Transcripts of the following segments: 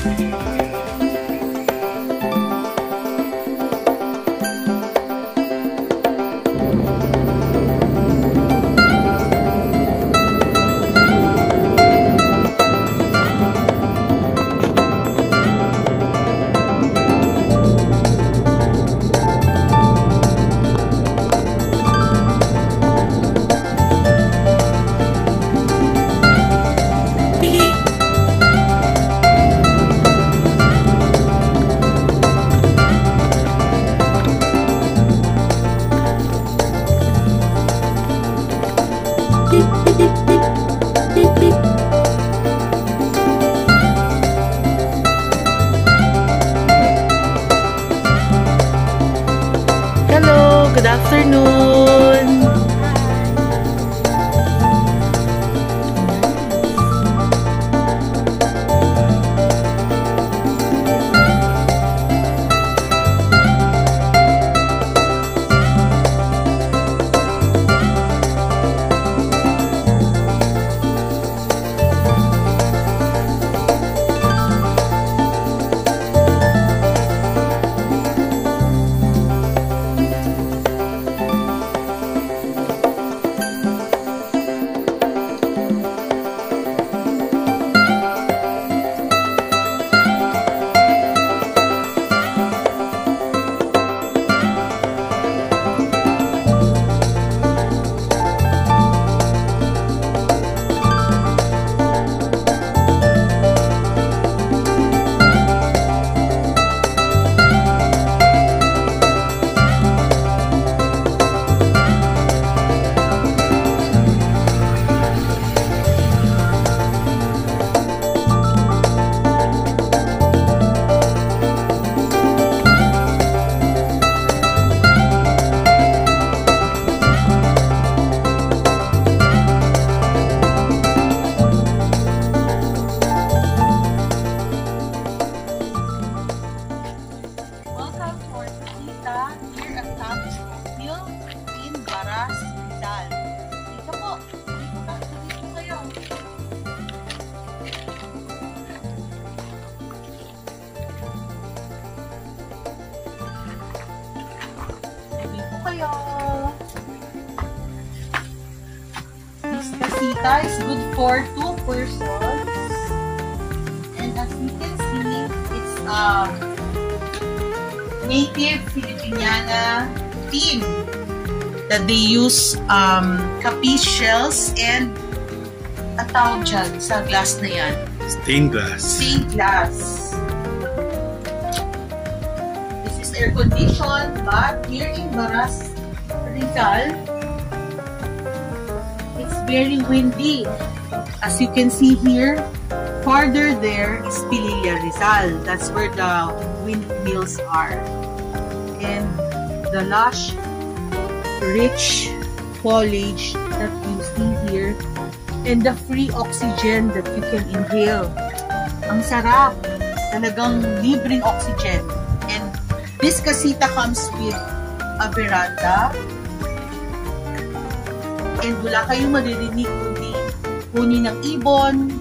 Hello, good afternoon. This casita is good for 2 persons, and as you can see, it's a native Filipiniana theme that they use capiz shells and ang tawag dyan sa glass na yan. Stained glass. Stained glass. This is air conditioned, but here in Baras, Rizal, it's very windy. As you can see here, farther there is Pililla, Rizal. That's where the windmills are. And the lush, rich foliage that you see here, and the free oxygen that you can inhale. Ang sarap! Talagang libreng oxygen. And this casita comes with a veranda. And wala kayong maririnig kundi huni ng ibon,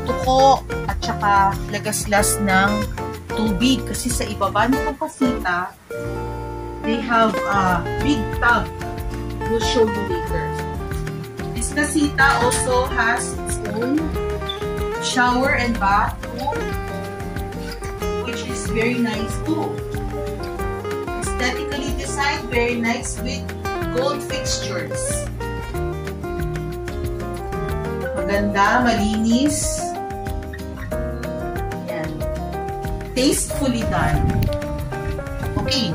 tuko, at saka lagaslas ng tubig. Kasi sa ibaba ng casita, they have a big tub. We'll show you later. This casita also has its own shower and bathroom, which is very nice too. Aesthetically designed, very nice with gold fixtures. Maganda, malinis. Yan. Tastefully done. Okay,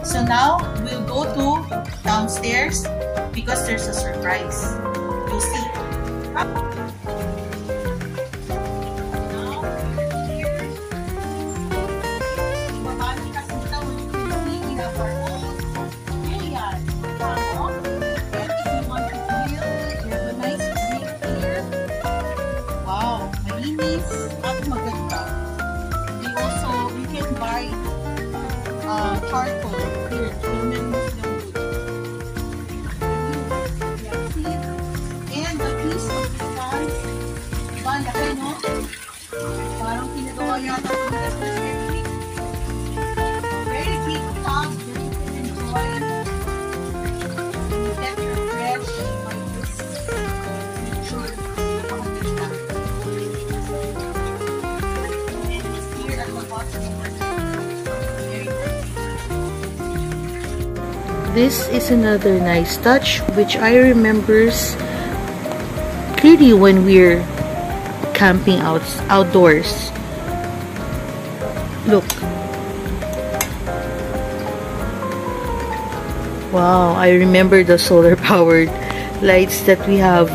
so now we'll go to downstairs because there's a surprise. You'll see. Charcoal here, tremendous ng wood. And the piece of the size, laki, no? Parang pinagawa yata po this facility. Very big tub that you can enjoy. You get refreshed by this nature. And it's here at the bottom of the very This is another nice touch which I remembers clearly when we're camping outdoors. Look. Wow, I remember the solar powered lights that we have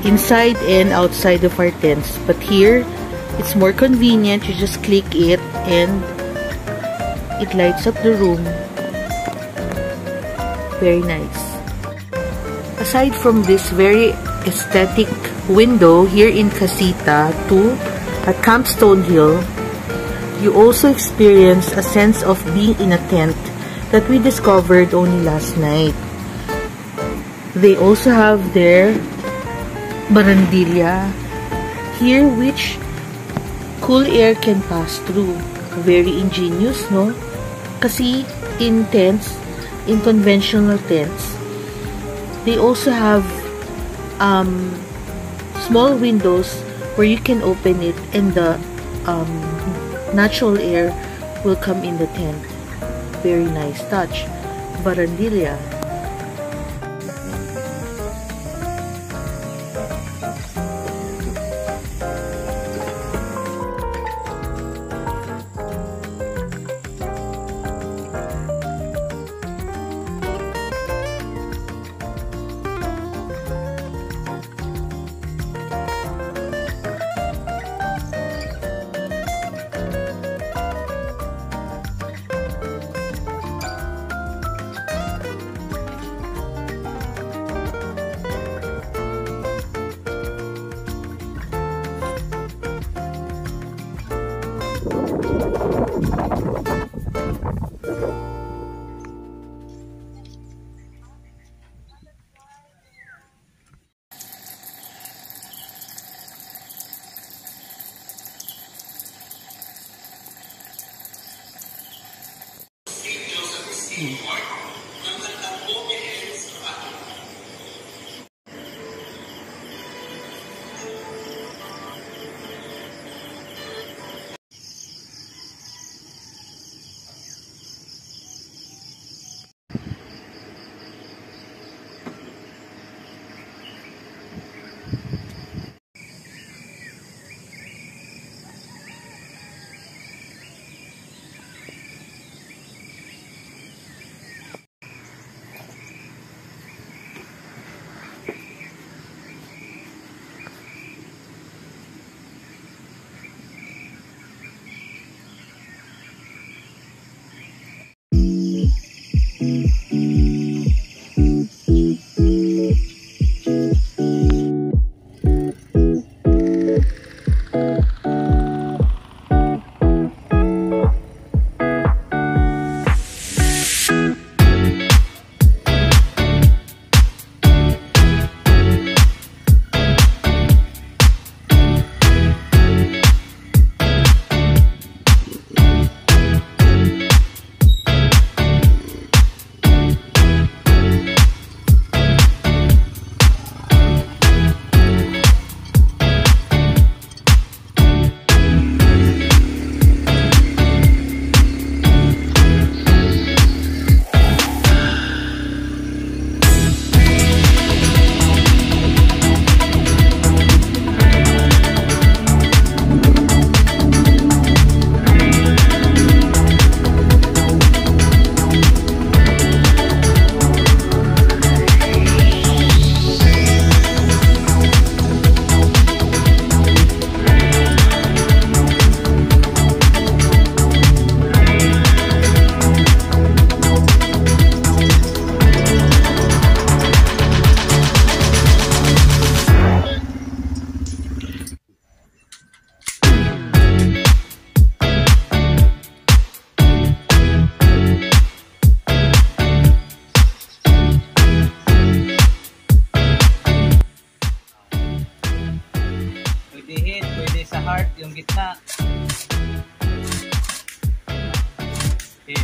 inside and outside of our tents. But here, it's more convenient. You just click it and it lights up the room. Very nice. Aside from this very aesthetic window here in Casita 2 at Camp Stonehill, you also experience a sense of being in a tent that we discovered only last night. They also have their barandilla here which cool air can pass through. Very ingenious, no? Kasi in tents, in conventional tents, they also have small windows where you can open it and the natural air will come in the tent. Very nice touch. Barandilla. gitna. Okay.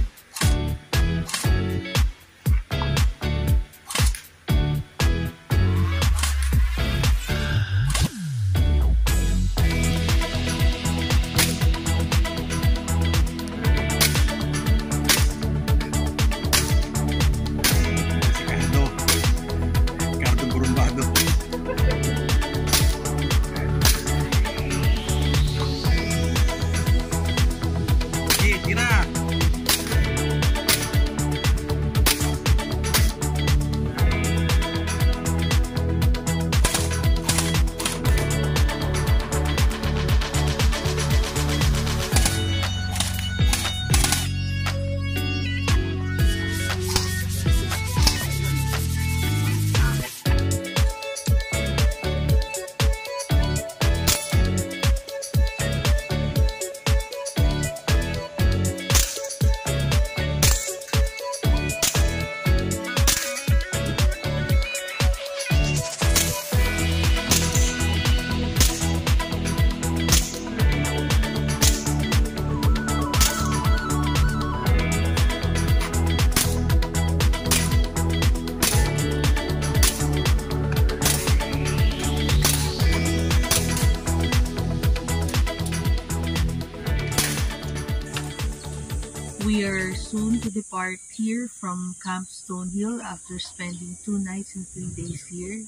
We are soon to depart here from Camp Stonehill after spending 2 nights and 3 days here.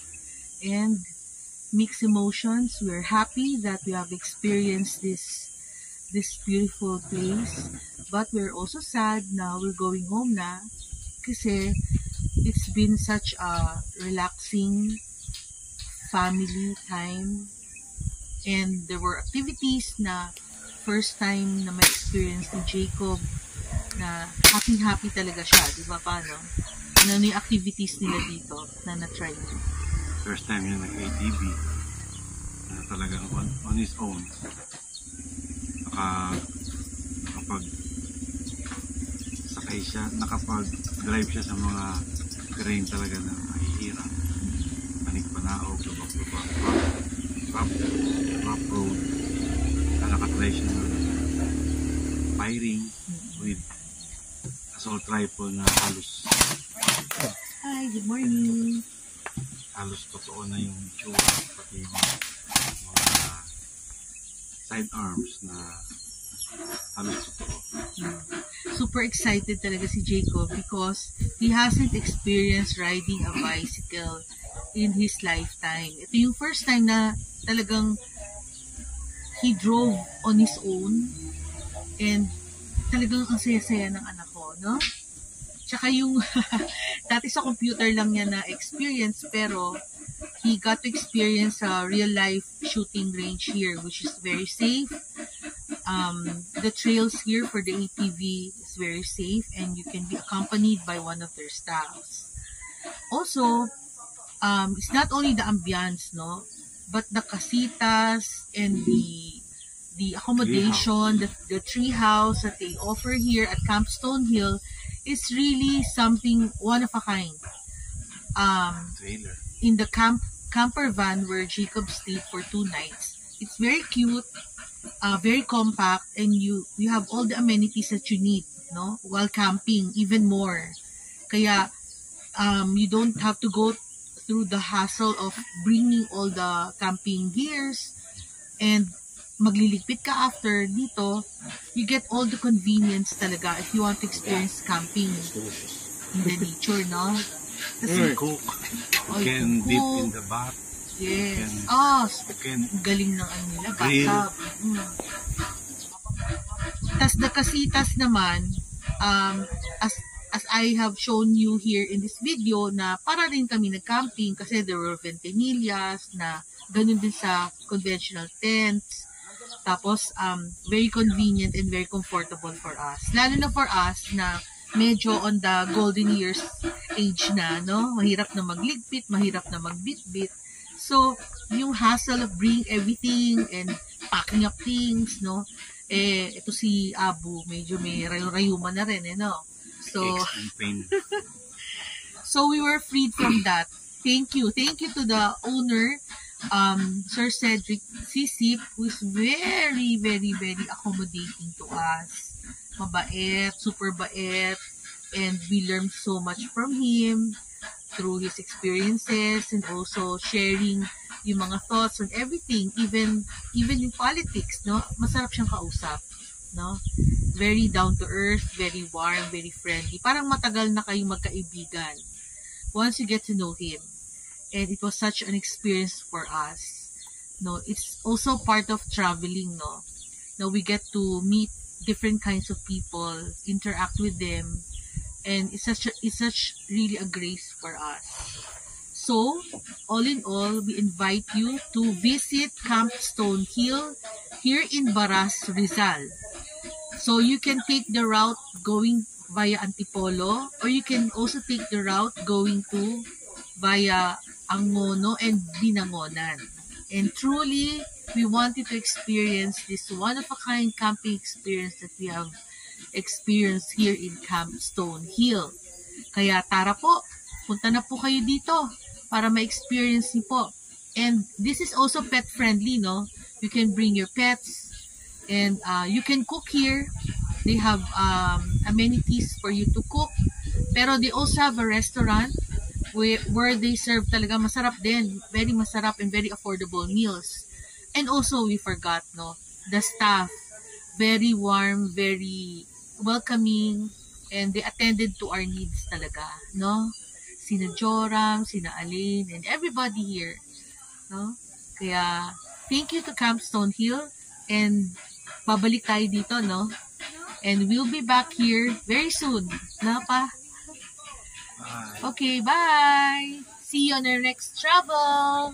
And mixed emotions. We are happy that we have experienced this beautiful place. But we're also sad now we're going home na. Kasi it's been such a relaxing family time. And there were activities na first time na ma-experience ni Jacob na happy talaga siya, di ba? Paano? Ano yung activities nila dito na na-try niyo? First time niya nag-ATV na talagang on his own. Nakapag sakay siya, nakapag-drive siya sa mga terrain talaga na mahihirap. Panig-panaog, lubak-lubak, rough road. Nakatry siya ng firing with assault rifle na halos Hi, good morning. Halos totoo na yung itsura, pati yung mga sidearms na halos totoo. Super excited talaga si Jacob because he hasn't experienced riding a bicycle in his lifetime. Ito yung first time na talagang he drove on his own and talagang ang saya-saya ng anak ko, no? Tsaka yung dati sa computer lang niya na experience pero he got to experience a real life shooting range here which is very safe. The trails here for the ATV is very safe and you can be accompanied by one of their staffs. Also, it's not only the ambience, no, but the casitas and the accommodation, the tree house that they offer here at Camp Stonehill is really something one of a kind. In the camper van where Jacob stayed for 2 nights, it's very cute, very compact, and you have all the amenities that you need, no, while camping, even more. Kaya you don't have to go through the hassle of bringing all the camping gears and magliligpit ka after. Dito you get all the convenience talaga if you want to experience camping in the nature, no? Kasi cook. You can dip in the bath. Yes. Galing ng ano nila, bathtub. Tas the casitas naman, as I have shown you here in this video, na para rin kami nag-camping kasi there were ventanillas na ganun din sa conventional tents. Tapos, very convenient and very comfortable for us. Lalo na for us na medyo on the golden years age na, no? Mahirap na magligpit, mahirap na magbitbit. So, yung hassle of bringing everything and packing up things, no? Ito si Abu, medyo may rayo-rayuma na rin, no? So we were freed from that. Thank you to the owner Sir Cedric Sisip, who is very, very, very accommodating to us. Mabait, super bait, and we learn so much from him through his experiences and also sharing yung mga thoughts on everything, even yung politics, no? Masarap siyang kausap, no? Very down to earth, very warm, very friendly. Parang matagal na kayong magkaibigan once you get to know him. And it was such an experience for us. No, it's also part of traveling, no? Now we get to meet different kinds of people, interact with them, and it's such really a grace for us. So, all in all, we invite you to visit Camp Stonehill here in Baras, Rizal. So you can take the route going via Antipolo, or you can also take the route going to via Angono and Binangonan. And truly, we wanted to experience this one-of-a-kind camping experience that we have experienced here in Camp Stonehill. Kaya tara po, punta na po kayo dito para ma-experience niyo po. And this is also pet-friendly, no? You can bring your pets and you can cook here. They have amenities for you to cook. Pero they also have a restaurant where they serve talaga masarap din. Very masarap and very affordable meals. And also, we forgot, no? The staff, very warm, very welcoming, and they attended to our needs talaga, no? Sina Joram, sina Aline, and everybody here, no? Kaya, thank you to Camp Stonehill, and babalik tayo dito, no? And we'll be back here very soon, na pa? Okay, bye! See you on our next travel!